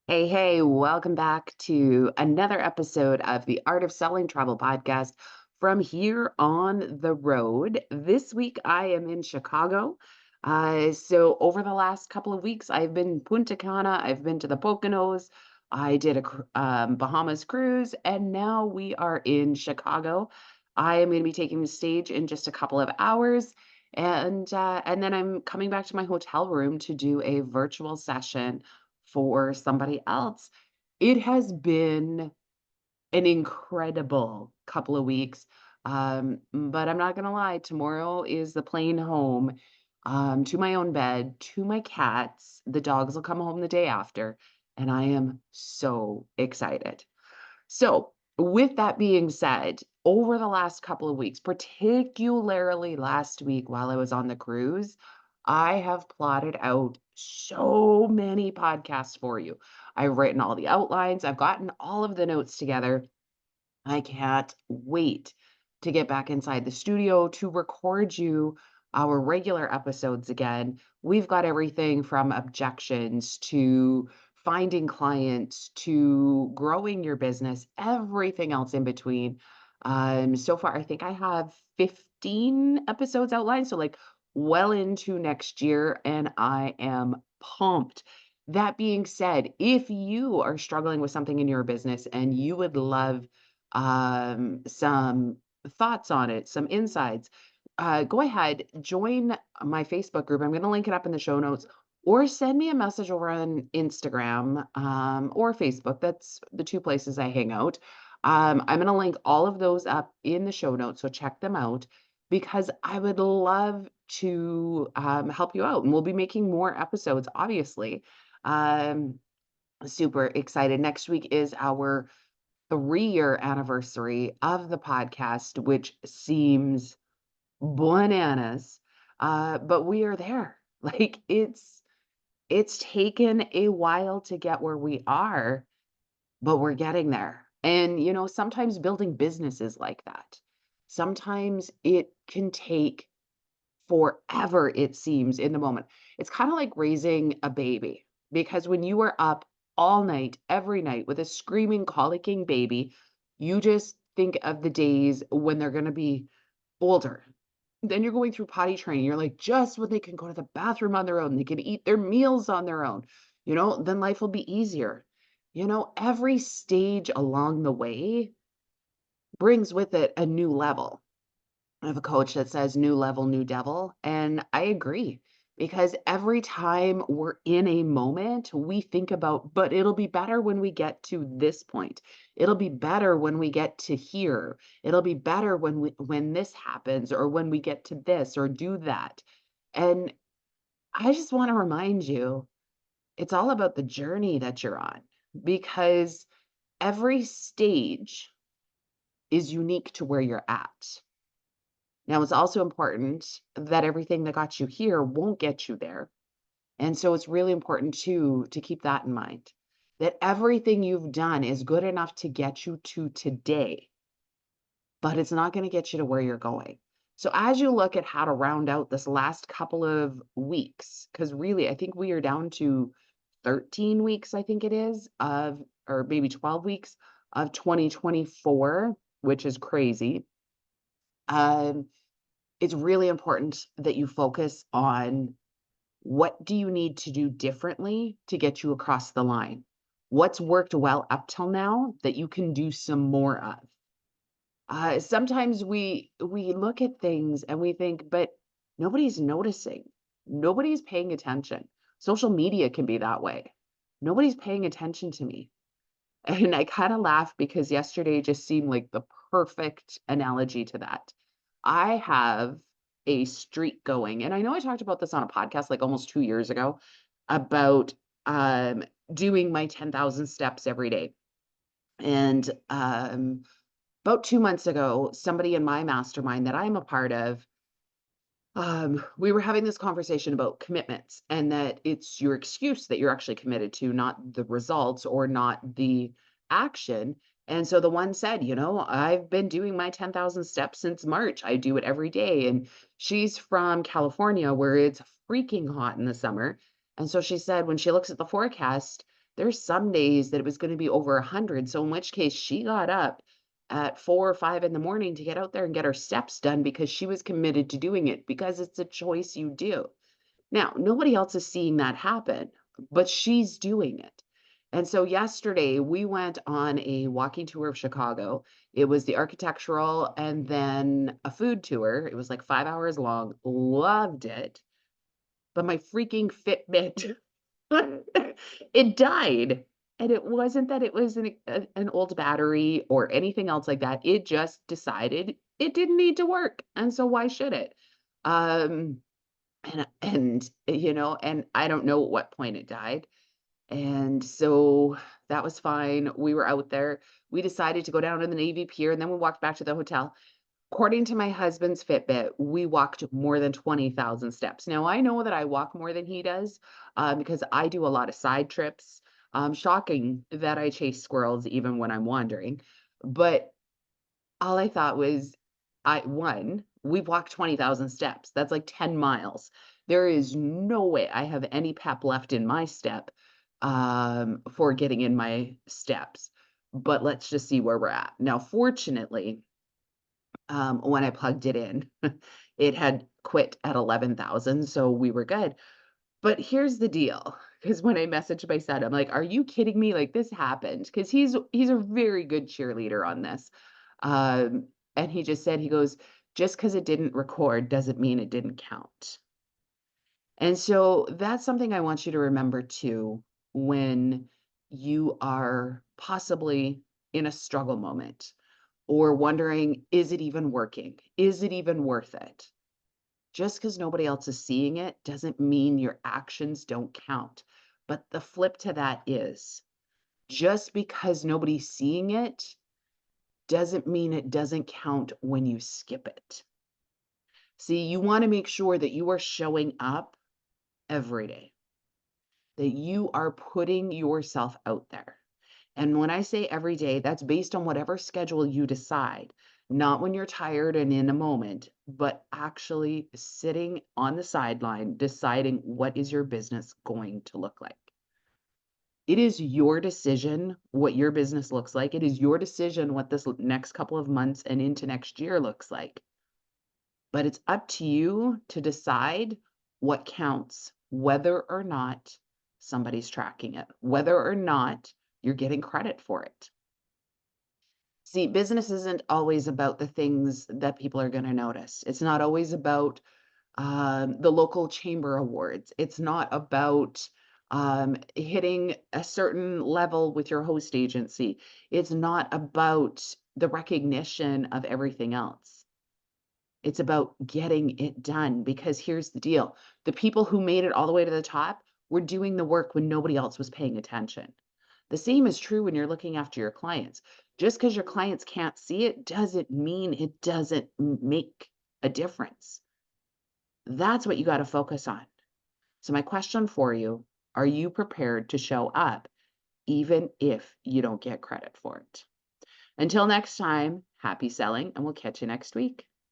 Hey, hey, welcome back to another episode of the Art of Selling Travel podcast from here on the road. This week I am in Chicago. So over the last couple of weeks, I've been Punta Cana, I've been to the Poconos, I did a Bahamas cruise, and now we are in Chicago. I am going to be taking the stage in just a couple of hours. And then I'm coming back to my hotel room to do a virtual session for somebody else. It has been an incredible couple of weeks. But I'm not gonna lie, tomorrow is the plane home, to my own bed, to my cats. The dogs will come home the day after, and I am so excited. So, with that being said, over the last couple of weeks, particularly last week while I was on the cruise, I have plotted out so many podcasts for you. I've written all the outlines, I've gotten all of the notes together. I can't wait to get back inside the studio to record you our regular episodes again. We've got everything from objections to finding clients to growing your business, everything else in between. So far, I think I have 15 episodes outlined. So, like, well into next year, and I am pumped. That being said, if you are struggling with something in your business and you would love some thoughts on it, some insights, go ahead, join my Facebook group. I'm going to link it up in the show notes, or send me a message over on Instagram or Facebook. That's the two places I hang out. I'm going to link all of those up in the show notes, so check them out because I would love to help you out. And we'll be making more episodes, obviously. Um, Super excited. Next week is our 3-year anniversary of the podcast, which seems bananas. But we are there. Like it's taken a while to get where we are, but we're getting there. And sometimes building businesses like that. Sometimes it can take forever, it seems, in the moment. It's kind of like raising a baby because when you are up all night, every night with a screaming, colicking baby, you just think of the days when they're going to be older. Then you're going through potty training. You're like, just when they can go to the bathroom on their own, they can eat their meals on their own, then life will be easier. Every stage along the way brings with it a new level. I have a coach that says new level, new devil. And I agree because every time we're in a moment, we think about, but it'll be better when we get to this point. It'll be better when we get to here. It'll be better when this happens or when we get to this or do that. And I just want to remind you, it's all about the journey that you're on because every stage is unique to where you're at. Now, it's also important that everything that got you here won't get you there. And so it's really important to keep that in mind. That everything you've done is good enough to get you to today, but it's not going to get you to where you're going. So as you look at how to round out this last couple of weeks, because really I think we are down to 13 weeks, I think it is, or maybe 12 weeks of 2024, which is crazy. Um, it's really important that you focus on what do you need to do differently to get you across the line? What's worked well up till now that you can do some more of? Sometimes we look at things and we think, but nobody's noticing. Nobody's paying attention. Social media can be that way. Nobody's paying attention to me. And I kind of laugh because yesterday just seemed like the perfect analogy to that. I have a streak going, and I know I talked about this on a podcast like almost 2 years ago about doing my 10,000 steps every day. And about 2 months ago, somebody in my mastermind that I'm a part of, we were having this conversation about commitments and that it's your excuse that you're actually committed to, not the results or not the action. And so the one said, I've been doing my 10,000 steps since March. I do it every day. And she's from California where it's freaking hot in the summer. And so she said, when she looks at the forecast, There's some days that it was going to be over 100. So in which case she got up at 4 or 5 in the morning to get out there and get her steps done because she was committed to doing it because it's a choice you do. Now, nobody else is seeing that happen, but she's doing it. And so yesterday we went on a walking tour of Chicago. It was the architectural and then a food tour. It was like 5 hours long. Loved it. But my freaking Fitbit, it died. And it wasn't that it was an old battery or anything else like that. It just decided it didn't need to work. And so why should it? Um, and I don't know at what point it died. And so that was fine. We were out there. We decided to go down to the Navy Pier and then we walked back to the hotel. According to my husband's Fitbit, we walked more than 20,000 steps. Now, I know that I walk more than he does because I do a lot of side trips. Shocking that I chase squirrels even when I'm wandering. But all I thought was, we've walked 20,000 steps. That's like 10 miles. There is no way I have any pep left in my step for getting in my steps. But let's just see where we're at. Now, fortunately, when I plugged it in, it had quit at 11,000, so we were good. But here's the deal, because when I messaged my son, I'm like, "Are you kidding me? Like this happened?" Because he's a very good cheerleader on this. And he just said, he goes, "Just because it didn't record doesn't mean it didn't count." And so that's something I want you to remember too when you are possibly in a struggle moment or wondering, is it even working? Is it even worth it? Just because nobody else is seeing it doesn't mean your actions don't count. But the flip to that is just because nobody's seeing it doesn't mean it doesn't count when you skip it. See, you want to make sure that you are showing up every day, that you are putting yourself out there. And when I say every day, that's based on whatever schedule you decide, not when you're tired and in a moment, but actually sitting on the sideline deciding what is your business going to look like. It is your decision what your business looks like. It is your decision what this next couple of months and into next year looks like. But it's up to you to decide what counts, whether or not somebody's tracking it, whether or not you're getting credit for it. See, business isn't always about the things that people are going to notice. It's not always about the local chamber awards. It's not about hitting a certain level with your host agency. It's not about the recognition of everything else. It's about getting it done because here's the deal. The people who made it all the way to the top were doing the work when nobody else was paying attention. The same is true when you're looking after your clients. Just because your clients can't see it doesn't mean it doesn't make a difference. That's what you got to focus on. So my question for you, are you prepared to show up even if you don't get credit for it? Until next time, happy selling, and we'll catch you next week.